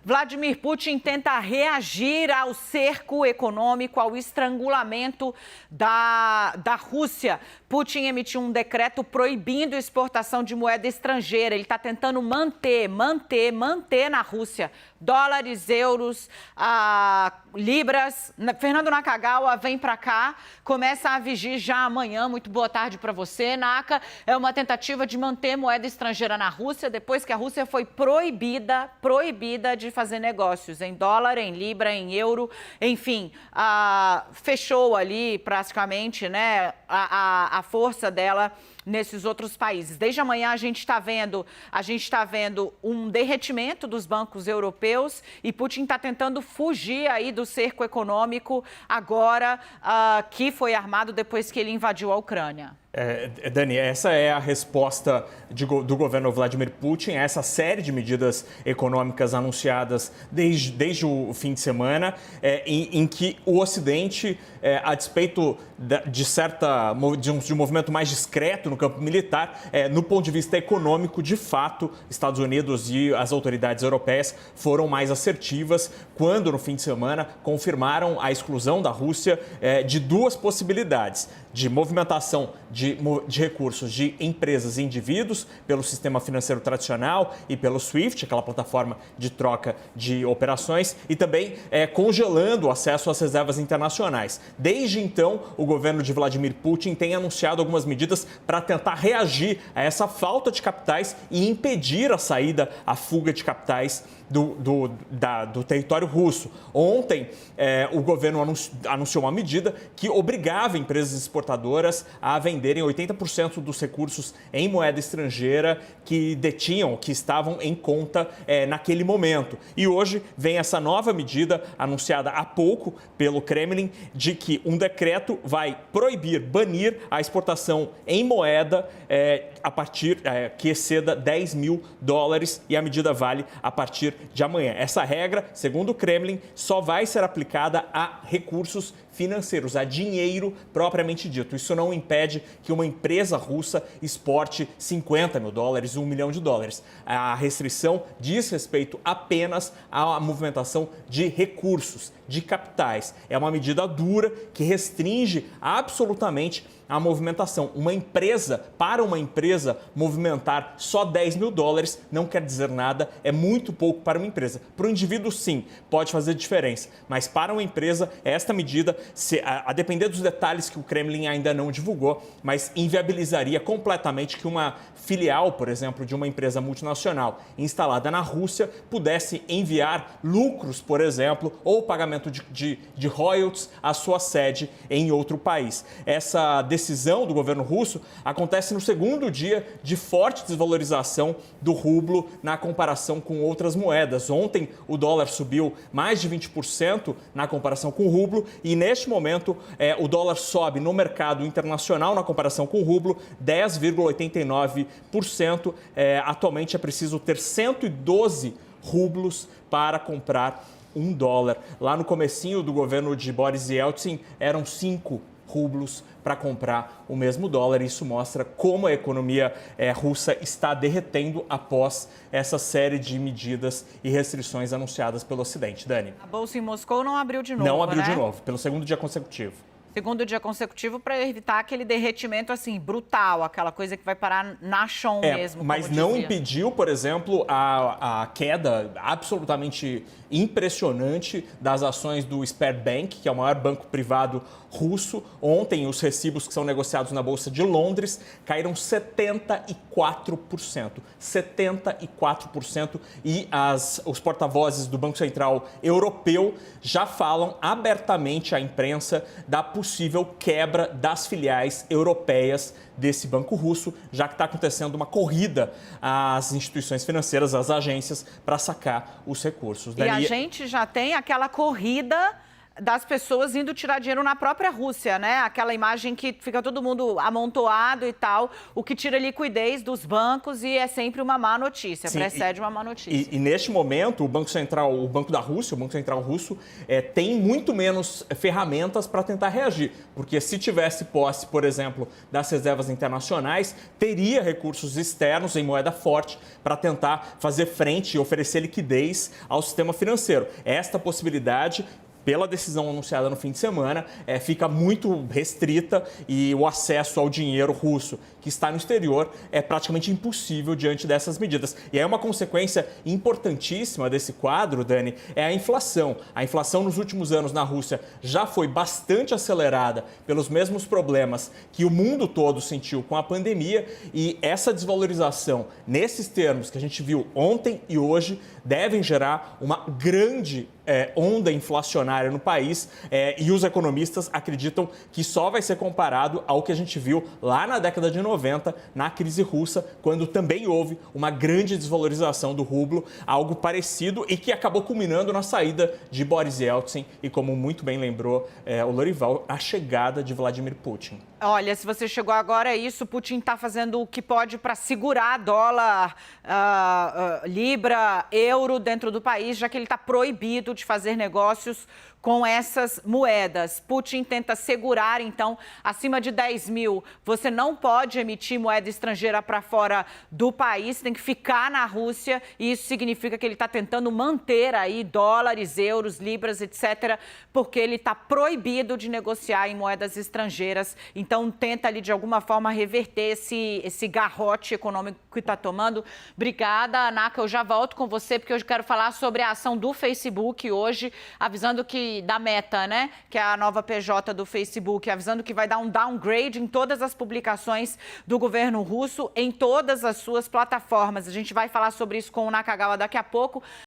Vladimir Putin tenta reagir ao cerco econômico, ao estrangulamento da Rússia. Putin emitiu um decreto proibindo a exportação de moeda estrangeira. Ele está tentando manter na Rússia dólares, euros, libras. Fernando Nakagawa vem para cá, começa a vigir já amanhã. Muito boa tarde para você, Naka. É uma tentativa de manter moeda estrangeira na Rússia, depois que a Rússia foi proibida de fazer negócios em dólar, em libra, em euro, enfim, fechou ali praticamente, né, a força dela nesses outros países. Desde amanhã a gente está vendo um derretimento dos bancos europeus e Putin está tentando fugir aí do cerco econômico agora que foi armado depois que ele invadiu a Ucrânia. Dani, essa é a resposta do governo Vladimir Putin a essa série de medidas econômicas anunciadas desde o fim de semana, em que o Ocidente, a despeito de um movimento mais discreto no campo militar, no ponto de vista econômico, de fato, Estados Unidos e as autoridades europeias foram mais assertivas quando, no fim de semana, confirmaram a exclusão da Rússia de duas possibilidades: de movimentação de recursos de empresas e indivíduos pelo sistema financeiro tradicional e pelo SWIFT, aquela plataforma de troca de operações, e também congelando o acesso às reservas internacionais. Desde então, o governo de Vladimir Putin tem anunciado algumas medidas para tentar reagir a essa falta de capitais e impedir a fuga de capitais do território russo. Ontem, o governo anunciou uma medida que obrigava empresas exportadoras a venderem 80% dos recursos em moeda estrangeira que estavam em conta naquele momento. E hoje vem essa nova medida anunciada há pouco pelo Kremlin, de que um decreto vai banir a exportação em moeda a partir que exceda $10 mil, e a medida vale a partir de amanhã. Essa regra, segundo o Kremlin, só vai ser aplicada a recursos financeiros, a dinheiro propriamente dito. Isso não impede que uma empresa russa exporte $50 mil, $1 milhão. A restrição diz respeito apenas à movimentação de recursos, de capitais. É uma medida dura que restringe absolutamente a movimentação. Para uma empresa, movimentar só $10 mil não quer dizer nada, é muito pouco para uma empresa. Para o indivíduo, sim, pode fazer diferença, mas para uma empresa, esta medida, a depender dos detalhes que o Kremlin ainda não divulgou, mas inviabilizaria completamente que uma filial, por exemplo, de uma empresa multinacional instalada na Rússia pudesse enviar lucros, por exemplo, ou pagamento de royalties à sua sede em outro país. Essa decisão do governo russo acontece no segundo dia de forte desvalorização do rublo na comparação com outras moedas. Ontem, o dólar subiu mais de 20% na comparação com o rublo e, neste momento, o dólar sobe no mercado internacional na comparação com o rublo 10,89%. Atualmente é preciso ter 112 rublos para comprar $1. Lá no comecinho do governo de Boris Yeltsin, eram 5 rublos para comprar o mesmo dólar. Isso mostra como a economia russa está derretendo após essa série de medidas e restrições anunciadas pelo Ocidente. Dani. A bolsa em Moscou não abriu de novo, Não abriu de novo, pelo segundo dia consecutivo. Segundo dia consecutivo, para evitar aquele derretimento assim brutal, aquela coisa que vai parar na chão mesmo. Mas não impediu, por exemplo, a queda absolutamente impressionante das ações do Sberbank, que é o maior banco privado russo. Ontem, os recibos que são negociados na Bolsa de Londres caíram 74%. 74%. E os porta-vozes do Banco Central Europeu já falam abertamente à imprensa da possível quebra das filiais europeias desse banco russo, já que está acontecendo uma corrida às instituições financeiras, às agências, para sacar os recursos. E a gente já tem aquela corrida das pessoas indo tirar dinheiro na própria Rússia, né? Aquela imagem que fica todo mundo amontoado e tal, o que tira liquidez dos bancos e é sempre uma má notícia, sim, precede uma má notícia. E neste momento, o Banco Central, o Banco da Rússia, o Banco Central russo, tem muito menos ferramentas para tentar reagir, porque se tivesse posse, por exemplo, das reservas internacionais, teria recursos externos em moeda forte para tentar fazer frente e oferecer liquidez ao sistema financeiro. Esta possibilidade, pela decisão anunciada no fim de semana, fica muito restrita e o acesso ao dinheiro russo que está no exterior é praticamente impossível diante dessas medidas. E aí uma consequência importantíssima desse quadro, Dani, é a inflação. A inflação nos últimos anos na Rússia já foi bastante acelerada pelos mesmos problemas que o mundo todo sentiu com a pandemia e essa desvalorização, nesses termos que a gente viu ontem e hoje, devem gerar uma grande onda inflacionária no país e os economistas acreditam que só vai ser comparado ao que a gente viu lá na década de 90, na crise russa, quando também houve uma grande desvalorização do rublo, algo parecido e que acabou culminando na saída de Boris Yeltsin e, como muito bem lembrou o Lorival, a chegada de Vladimir Putin. Olha, se você chegou agora, é isso. Putin está fazendo o que pode para segurar dólar, libra, euro dentro do país, já que ele está proibido de fazer negócios com essas moedas. Putin tenta segurar, então, acima de 10 mil, você não pode emitir moeda estrangeira para fora do país, tem que ficar na Rússia, e isso significa que ele está tentando manter aí dólares, euros, libras, etc., porque ele está proibido de negociar em moedas estrangeiras. Então, tenta ali, de alguma forma, reverter esse garrote econômico que está tomando. Obrigada, Naka. Eu já volto com você, porque eu quero falar sobre a ação do Facebook hoje, avisando que da Meta, né, que é a nova PJ do Facebook, avisando que vai dar um downgrade em todas as publicações do governo russo, em todas as suas plataformas. A gente vai falar sobre isso com o Nakagawa daqui a pouco.